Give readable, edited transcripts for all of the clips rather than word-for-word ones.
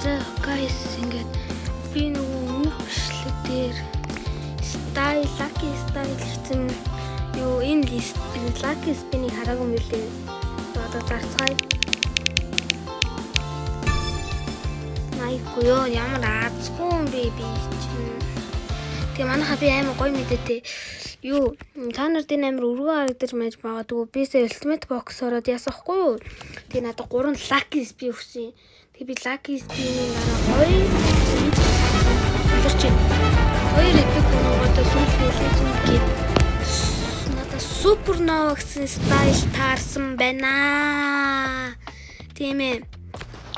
За guys ингээд би нөгөө бичлэг дээр lucky style гэсэн юу энэ лист lucky spin-ийг хараагүй юм билээ. Одоо зарцгаая. Майгүй ёо ямар аазгүй юм бэ би чинь. Тэгээ манайха би амар гоё мэдээтэй. Юу та нарт энэ амар өргөө харагдаж байж магадгүй бисээ ultimate box ороод ясахгүй юу. Тэгээ надад 3 lucky spin өгсөн. Тэгээ би lucky spin-ийн дараа 2 эпик гоноготой сүүлдээ леженд надад супернова гэсэн стайл таарсан байна. Тийм ээ.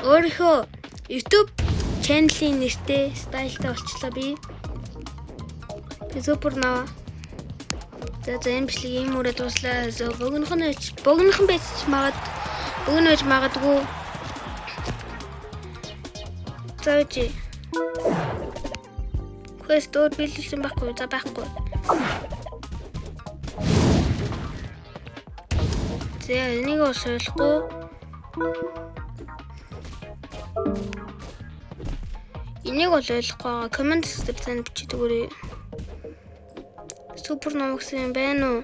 Өөрийнхөө YouTube channel-ийн нэртэй стайлтай болчлоо би. Супернова. За энэ бичлэг ийм үрээ дуслаа. Богинохон байж магадгүй. За чи. Quest өөр бэлдсэн байхгүй за байхгүй. За энийг осоолохгүй. Энийг бол ойлгохгүй. Comment section бичиж өгөөрэй. Супернова гэсэн юм байна уу?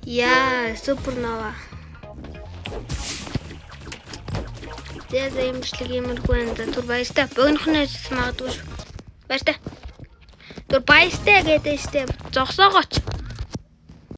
Яа, супернова. За юм бичлэг юмргүй энэ түр баяртай. Богинохны магадгүй шүү. Баяртай. Түр баяртай гэдэг штеп. Зогсоогооч.